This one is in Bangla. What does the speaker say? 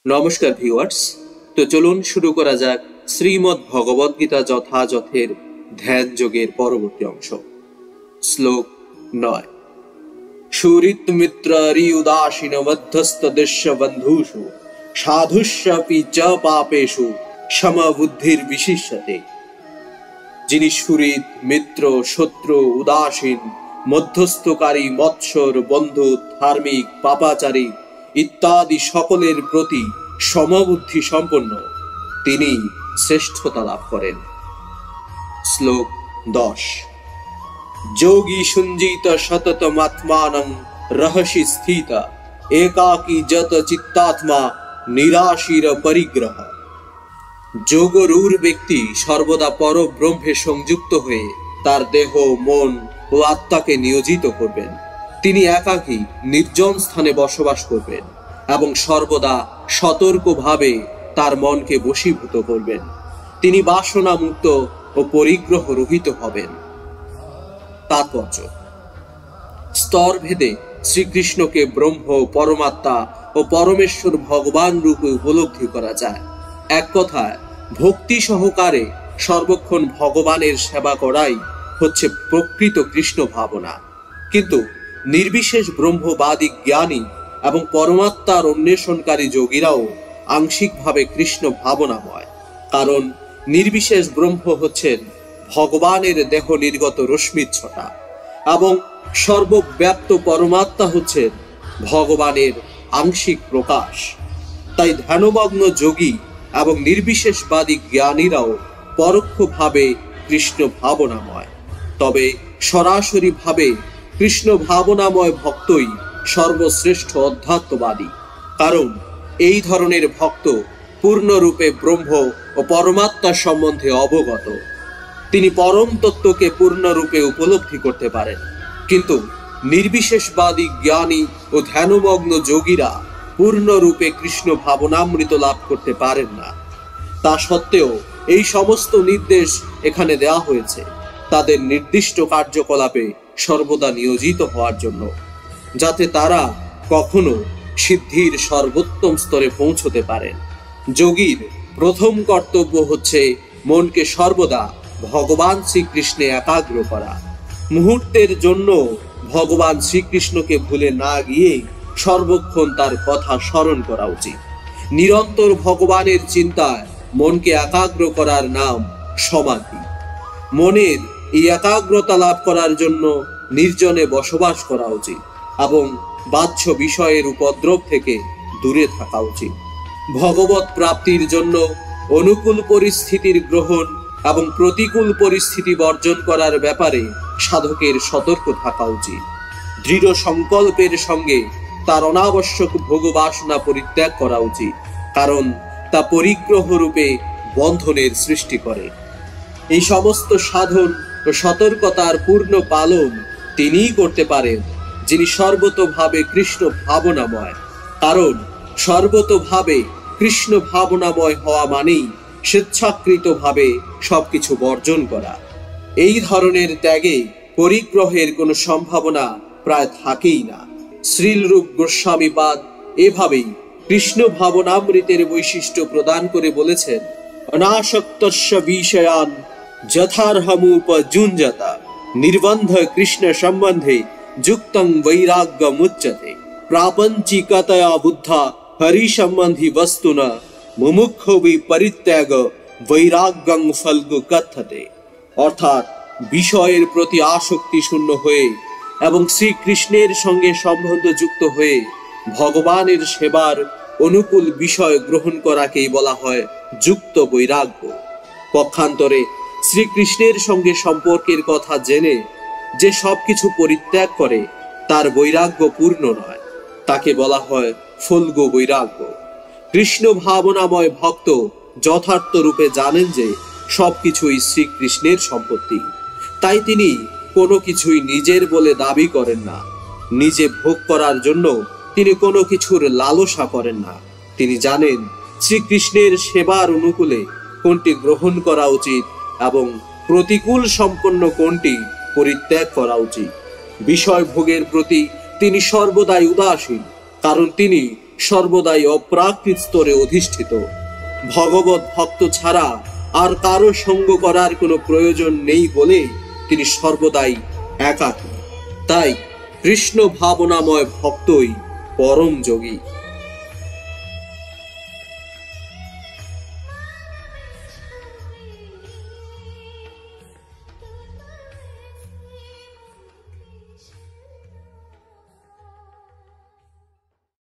নমস্কার ভিউয়ার্স। তো চলুন শুরু করা যাক শ্রীমদ্ ভগবদ গীতা যথাযথের ধ্যান যোগের পরবর্তী অংশ। শ্লোক 9। সুরিত মিত্রারি উদাসীন মধ্যস্থ দৃশ্য বন্ধুষু সাধুষ্যপি চ পাপেষু সমবুদ্ধির বিশিষ্যতে। যিনি সুরিত, মিত্র, শত্রু, উদাসীন, মধ্যস্থকারী, মৎসর, বন্ধু, ধার্মিক, পাপাচারী ইত্যাদি সকলের প্রতি সমবুদ্ধি সম্পন্ন, তিনি শ্রেষ্ঠতা লাভ করেন। শ্লোক 10। যোগী সঞ্জিত সততমাত্মানং রহসি স্থিত একাকী যত চিত্তাত্মা নিরাশীর পরিগ্রহ। যোগরূঢ় ব্যক্তি সর্বদা পরব্রহ্মে সংযুক্ত হয়ে তার দেহ, মন ও আত্মাকে নিয়োজিত করবেন। তিনি একাকী নির্জন স্থানে বসবাস করবেন এবং সর্বদা সতর্কভাবে তার মনকে বশীভূত করবেন। তিনি বাসনা মুক্ত ও পরিগ্রহ রহিত হবেন। তাৎপর্য: স্তর ভেদে শ্রীকৃষ্ণকে ব্রহ্ম, পরমাত্মা ও পরমেশ্বর ভগবান রূপে উপলব্ধি করা যায়। এক কথায়, ভক্তি সহকারে সর্বক্ষণ ভগবানের সেবা করাই হচ্ছে প্রকৃত কৃষ্ণ ভাবনা। কিন্তু নির্বিশেষ ব্রহ্মবাদী জ্ঞানী এবং পরমাত্মার অন্বেষণকারী যোগীরাও আংশিকভাবে কৃষ্ণ ভাবনাময়, কারণ নির্বিশেষ ব্রহ্ম হচ্ছেন ভগবানের দেহ নির্গত রশ্মিচ্ছটা এবং সর্বব্যাপ্ত পরমাত্মা হচ্ছেন ভগবানের আংশিক প্রকাশ। তাই ধ্যানমগ্ন যোগী এবং নির্বিশেষবাদী জ্ঞানীরাও পরোক্ষভাবে কৃষ্ণ ভাবনাময়। তবে সরাসরি ভাবে কৃষ্ণ ভাবনাময় ভক্তই সর্বশ্রেষ্ঠ অধ্যাত্মবাদী, কারণ এই ধরনের ভক্ত পূর্ণরূপে ব্রহ্ম ও পরমাত্মা সম্বন্ধে অবগত। তিনি পরম তত্ত্বকে পূর্ণরূপে উপলব্ধি করতে পারেন। কিন্তু নির্বিশেষবাদী জ্ঞানী ও ধ্যানমগ্ন যোগীরা পূর্ণরূপে কৃষ্ণ ভাবনামৃত লাভ করতে পারেন না। তা সত্ত্বেও এই সমস্ত নির্দেশ এখানে দেওয়া হয়েছে তাদের নির্দিষ্ট কার্যকলাপে সর্বদা নিয়োজিত হওয়ার জন্য, যাতে তারা কখনো সিদ্ধির সর্বোত্তম স্তরে পৌঁছতে পারেন। যোগীর প্রথম কর্তব্য হচ্ছে মনকে সর্বদা ভগবান শ্রীকৃষ্ণে একাগ্র করা। মুহূর্তের জন্য ভগবান শ্রীকৃষ্ণকে ভুলে না গিয়ে সর্বক্ষণ তার কথা স্মরণ করা উচিত। নিরন্তর ভগবানের চিন্তায় মনকে একাগ্র করার নাম সমাধি। মনের এই একাগ্রতা লাভ করার জন্য নির্জনে বসবাস করা উচিত এবং বাহ্য বিষয়ের উপদ্রব থেকে দূরে থাকা উচিত। ভগবত প্রাপ্তির জন্য অনুকূল পরিস্থিতির গ্রহণ এবং প্রতিকূল পরিস্থিতি বর্জন করার ব্যাপারে সাধকের সতর্ক থাকা উচিত। দৃঢ় সংকল্পের সঙ্গে তার অনাবশ্যক ভোগবাসনা পরিত্যাগ করা উচিত, কারণ তা পরিগ্রহ রূপে বন্ধনের সৃষ্টি করে। এই সমস্ত সাধন ও সতর্কতার পূর্ণ পালন তিনিই করতে পারেন, যিনি সর্বতোভাবে কৃষ্ণ ভাবনাময়। কারণ সর্বতোভাবে কৃষ্ণ ভাবনাময় হওয়া মানেই স্বেচ্ছাকৃতভাবে সবকিছু বর্জন করা। এই ধরনের ত্যাগে পরিগ্রহের কোনো সম্ভাবনা প্রায় থাকেই না। শ্রীলরূপ গোস্বামীপাদ এভাবেই কৃষ্ণ ভাবনামৃতের বৈশিষ্ট্য প্রদান করে বলেছেন: অনাসক্তস্য বিষয়ান যথার্হমুপযুঞ্জতা নির্বন্ধ কৃষ্ণ সম্বন্ধে যুক্তং বৈরাগ্যমুচ্যতে। প্রাপঞ্চিকতয়া বুদ্ধা হরি সম্বন্ধী বস্তুনা মুমুক্ষুবি পরিত্যাগ বৈরাগ্যং ফল্গু কথ্যতে। অর্থাৎ বিষয়ের প্রতি আসক্তি শূন্য হয়ে এবং শ্রীকৃষ্ণের সঙ্গে সম্বন্ধ যুক্ত হয়ে ভগবানের সেবার অনুকূল বিষয় গ্রহণ করাকেই বলা হয় যুক্ত বৈরাগ্য। পক্ষান্তরে শ্রীকৃষ্ণের সঙ্গে সম্পর্কের কথা জেনে যে সবকিছু পরিত্যাগ করে তার বৈরাগ্য পূর্ণ নয়, তাকে বলা হয় ফল্গু বৈরাগ্য। কৃষ্ণ ভাবনাময় ভক্ত যথার্থ রূপে জানেন যে সবকিছুই শ্রীকৃষ্ণের সম্পত্তি, তাই তিনি কোনো কিছুই নিজের বলে দাবি করেন না। নিজে ভোগ করার জন্য তিনি কোনো কিছুর লালসা করেন না। তিনি জানেন শ্রীকৃষ্ণের সেবার অনুকূলে কোনটি গ্রহণ করা উচিত এবং প্রতিকূল সম্পন্ন কোনটি পরিত্যাগ করা উচিত। বিষয় ভোগের প্রতি তিনি সর্বদাই উদাসীন, কারণ তিনি সর্বদাই অপ্রাকৃত স্তরে অধিষ্ঠিত। ভগবত ভক্ত ছাড়া আর কারো সঙ্গ করার কোনো প্রয়োজন নেই বলে তিনি সর্বদাই একাকী। তাই কৃষ্ণ ভাবনাময় ভক্তই পরম যোগী।